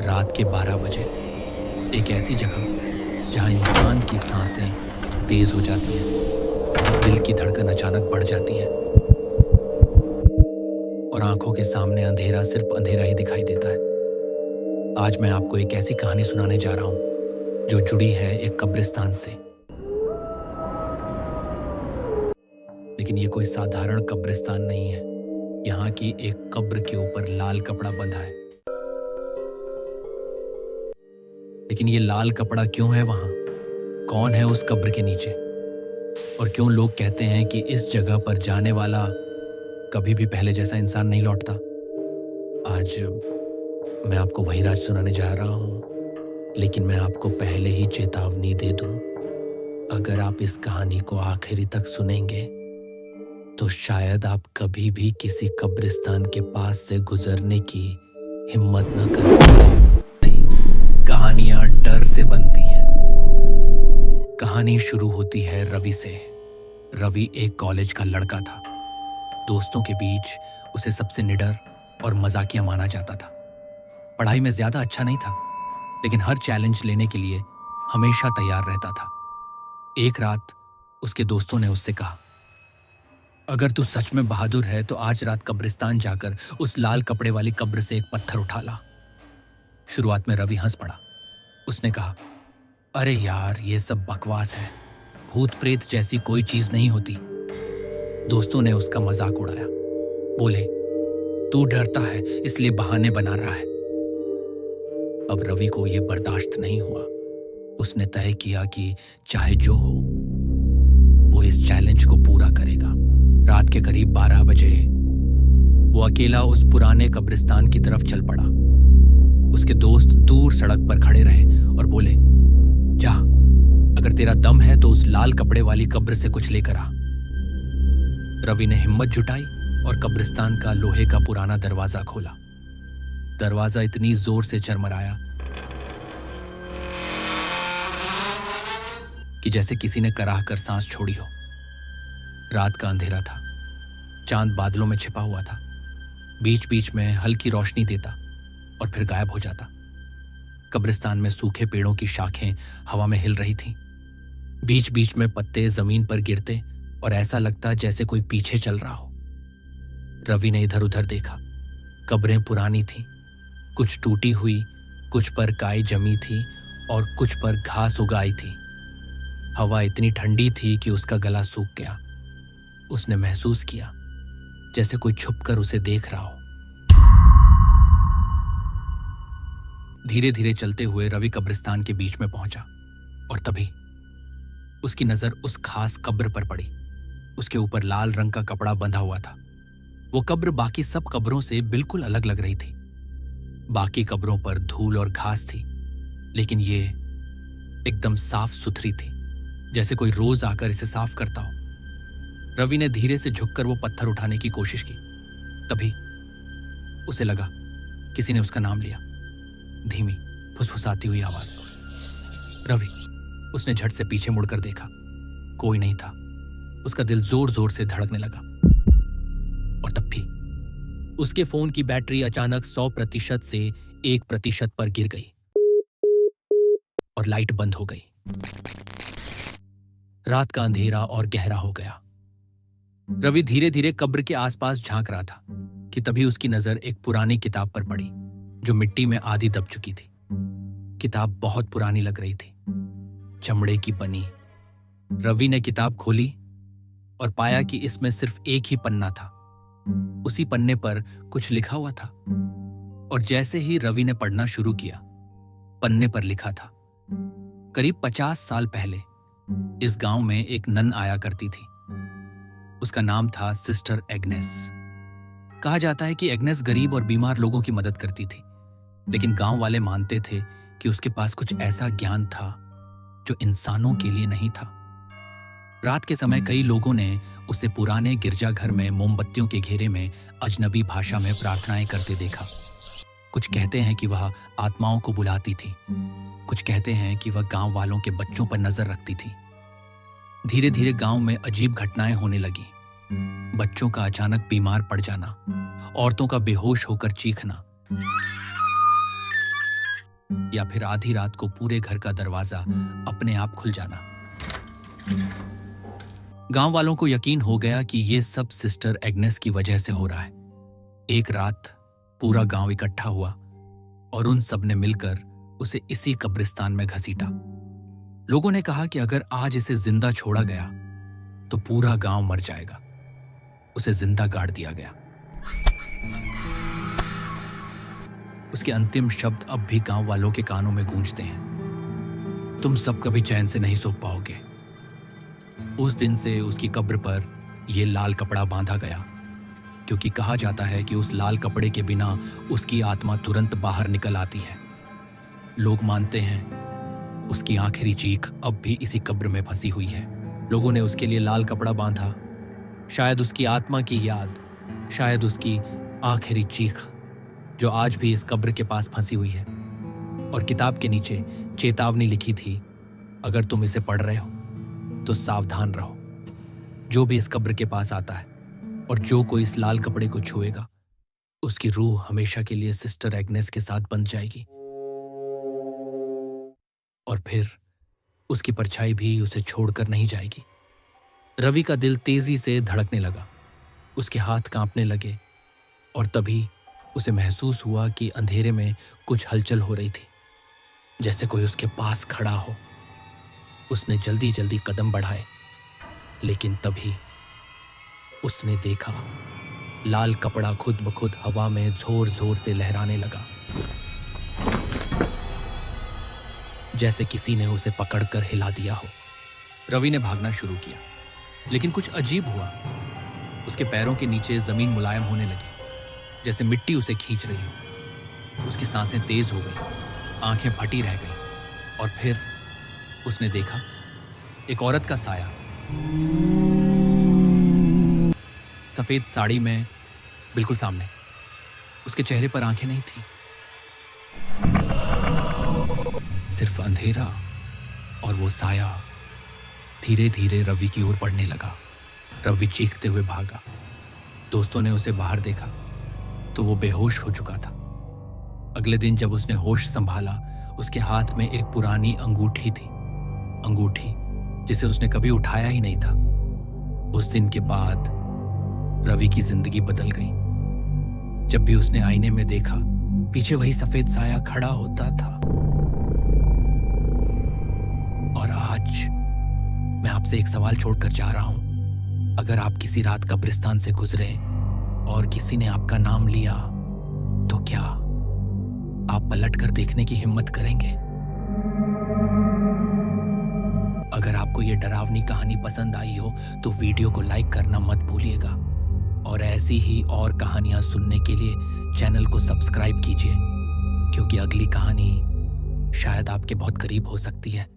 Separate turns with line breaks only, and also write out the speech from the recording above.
रात के 12 बजे एक ऐसी जगह जहां इंसान की सांसें तेज हो जाती हैं, दिल की धड़कन अचानक बढ़ जाती है और आंखों के सामने अंधेरा सिर्फ अंधेरा ही दिखाई देता है। आज मैं आपको एक ऐसी कहानी सुनाने जा रहा हूं जो जुड़ी है एक कब्रिस्तान से। लेकिन ये कोई साधारण कब्रिस्तान नहीं है। यहाँ की एक कब्र के ऊपर लाल कपड़ा बंधा है। लेकिन ये लाल कपड़ा क्यों है वहां? कौन है उस कब्र के नीचे? और क्यों लोग कहते हैं कि इस जगह पर जाने वाला कभी भी पहले जैसा इंसान नहीं लौटता? आज मैं आपको वही राज सुनाने जा रहा हूं, लेकिन मैं आपको पहले ही चेतावनी दे दूं, अगर आप इस कहानी को आखिरी तक सुनेंगे तो शायद आप कभी भी किसी कब्रिस्तान के पास से गुजरने की हिम्मत न करें। नहीं, कहानियां डर से बनती हैं। कहानी शुरू होती है रवि से। रवि एक कॉलेज का लड़का था। दोस्तों के बीच उसे सबसे निडर और मजाकिया माना जाता था। पढ़ाई में ज्यादा अच्छा नहीं था, लेकिन हर चैलेंज लेने के लिए हमेशा तैयार रहता था। एक रात उसके दोस्तों ने उससे कहा, अगर तू सच में बहादुर है तो आज रात कब्रिस्तान जाकर उस लाल कपड़े वाली कब्र से एक पत्थर उठा ला। शुरुआत में रवि हंस पड़ा। उसने कहा, अरे यार, ये सब बकवास है, भूत प्रेत जैसी कोई चीज नहीं होती। दोस्तों ने उसका मजाक उड़ाया। बोले, तू डरता है इसलिए बहाने बना रहा है। अब रवि को यह बर्दाश्त नहीं हुआ। उसने तय किया कि चाहे जो हो, वो इस चैलेंज को पूरा करेगा। रात के करीब 12 बजे वो अकेला उस पुराने कब्रिस्तान की तरफ चल पड़ा। उसके दोस्त दूर सड़क पर खड़े रहे और बोले, जा, अगर तेरा दम है तो उस लाल कपड़े वाली कब्र से कुछ लेकर आ। रवि ने हिम्मत जुटाई और कब्रिस्तान का लोहे का पुराना दरवाजा खोला। दरवाजा इतनी जोर से चरमराया कि जैसे किसी ने कराह कर सांस छोड़ी हो। रात का अंधेरा था। चांद बादलों में छिपा हुआ था। बीच बीच में हल्की रोशनी देता और फिर गायब हो जाता। कब्रिस्तान में सूखे पेड़ों की शाखें हवा में हिल रही थीं। बीच बीच में पत्ते जमीन पर गिरते और ऐसा लगता जैसे कोई पीछे चल रहा हो। रवि ने इधर उधर देखा। कब्रें पुरानी थीं, कुछ टूटी हुई, कुछ पर काई जमी थी और कुछ पर घास उगाई थी। हवा इतनी ठंडी थी कि उसका गला सूख गया। उसने महसूस किया जैसे कोई छुपकर उसे देख रहा हो। धीरे धीरे चलते हुए रवि कब्रिस्तान के बीच में पहुंचा और तभी उसकी नजर उस खास कब्र पर पड़ी। उसके ऊपर लाल रंग का कपड़ा बंधा हुआ था। वो कब्र बाकी सब कब्रों से बिल्कुल अलग लग रही थी। बाकी कब्रों पर धूल और घास थी, लेकिन ये एकदम साफ सुथरी थी, जैसे कोई रोज आकर इसे साफ करता हो। रवि ने धीरे से झुककर वो पत्थर उठाने की कोशिश की। तभी उसे लगा किसी ने उसका नाम लिया। धीमी फुसफुसाती हुई आवाज। रवि, उसने झट से पीछे मुड़कर देखा। कोई नहीं था। उसका दिल जोर जोर से धड़कने लगा और तब भी उसके फोन की बैटरी अचानक 100% से 1% पर गिर गई और लाइट बंद हो गई। रात का अंधेरा और गहरा हो गया। रवि धीरे धीरे कब्र के आसपास झांक रहा था कि तभी उसकी नजर एक पुरानी किताब पर पड़ी जो मिट्टी में आधी दब चुकी थी। किताब बहुत पुरानी लग रही थी, चमड़े की बनी। रवि ने किताब खोली और पाया कि इसमें सिर्फ एक ही पन्ना था। उसी पन्ने पर कुछ लिखा हुआ था और जैसे ही रवि ने पढ़ना शुरू किया, पन्ने पर लिखा था, करीब 50 साल पहले इस गांव में एक नन आया करती थी। उसका नाम था सिस्टर एग्नेस। कहा जाता है कि एग्नेस गरीब और बीमार लोगों की मदद करती थी, लेकिन गांव वाले मानते थे कि उसके पास कुछ ऐसा ज्ञान था जो इंसानों के लिए नहीं था। रात के समय कई लोगों ने उसे पुराने गिरजाघर में मोमबत्तियों के घेरे में अजनबी भाषा में प्रार्थनाएं करते देखा। कुछ कहते हैं कि वह आत्माओं को बुलाती थी, कुछ कहते हैं कि वह गांव वालों के बच्चों पर नजर रखती थी। धीरे धीरे गांव में अजीब घटनाएं होने लगी। बच्चों का अचानक बीमार पड़ जाना, औरतों का बेहोश होकर चीखना, या फिर आधी रात को पूरे घर का दरवाजा अपने आप खुल जाना। गांव वालों को यकीन हो गया कि ये सब सिस्टर एग्नेस की वजह से हो रहा है। एक रात पूरा गांव इकट्ठा हुआ और उन सब ने मिलकर उसे इसी कब्रिस्तान में घसीटा। लोगों ने कहा कि अगर आज इसे जिंदा छोड़ा गया तो पूरा गांव मर जाएगा। उसे जिंदा गाड़ दिया गया। उसके अंतिम शब्द अब भी गांव वालों के कानों में गूंजते हैं। तुम सब कभी चैन से नहीं सो पाओगे। उस दिन से उसकी कब्र पर यह लाल कपड़ा बांधा गया, क्योंकि कहा जाता है कि उस लाल कपड़े के बिना उसकी आत्मा तुरंत बाहर निकल आती है। लोग मानते हैं उसकी आखिरी चीख अब भी इसी कब्र में फंसी हुई है। लोगों ने उसके लिए लाल कपड़ा बांधा, शायद उसकी आत्मा की याद, शायद उसकी आखिरी चीख जो आज भी इस कब्र के पास फंसी हुई है। और किताब के नीचे चेतावनी लिखी थी, अगर तुम इसे पढ़ रहे हो तो सावधान रहो। जो भी इस कब्र के पास आता है और जो कोई इस लाल कपड़े को छुएगा, उसकी रूह हमेशा के लिए सिस्टर एग्नेस के साथ बंध जाएगी और फिर उसकी परछाई भी उसे छोड़कर नहीं जाएगी। रवि का दिल तेजी से धड़कने लगा, उसके हाथ कांपने लगे और तभी उसे महसूस हुआ कि अंधेरे में कुछ हलचल हो रही थी, जैसे कोई उसके पास खड़ा हो। उसने जल्दी जल्दी कदम बढ़ाए, लेकिन तभी उसने देखा लाल कपड़ा खुद ब खुद हवा में जोर जोर से लहराने लगा, जैसे किसी ने उसे पकड़कर हिला दिया हो। रवि ने भागना शुरू किया, लेकिन कुछ अजीब हुआ। उसके पैरों के नीचे जमीन मुलायम होने लगी, जैसे मिट्टी उसे खींच रही हो। उसकी सांसें तेज हो गई, आंखें फटी रह गई और फिर उसने देखा एक औरत का साया, सफेद साड़ी में, बिल्कुल सामने। उसके चेहरे पर आंखें नहीं थी, सिर्फ अंधेरा। और वो साया धीरे धीरे रवि की ओर बढ़ने लगा। रवि चीखते हुए भागा। दोस्तों ने उसे बाहर देखा तो वो बेहोश हो चुका था। अगले दिन जब उसने होश संभाला, उसके हाथ में एक पुरानी अंगूठी थी, अंगूठी जिसे उसने कभी उठाया ही नहीं था। उस दिन के बाद रवि की जिंदगी बदल गई। जब भी उसने आईने में देखा, पीछे वही सफेद साया खड़ा होता था। और आज मैं आपसे एक सवाल छोड़कर जा रहा हूं। अगर आप किसी रात कब्रिस्तान से गुजरे और किसी ने आपका नाम लिया, तो क्या आप पलट कर देखने की हिम्मत करेंगे? अगर आपको ये डरावनी कहानी पसंद आई हो तो वीडियो को लाइक करना मत भूलिएगा और ऐसी ही और कहानियां सुनने के लिए चैनल को सब्सक्राइब कीजिए, क्योंकि अगली कहानी शायद आपके बहुत करीब हो सकती है।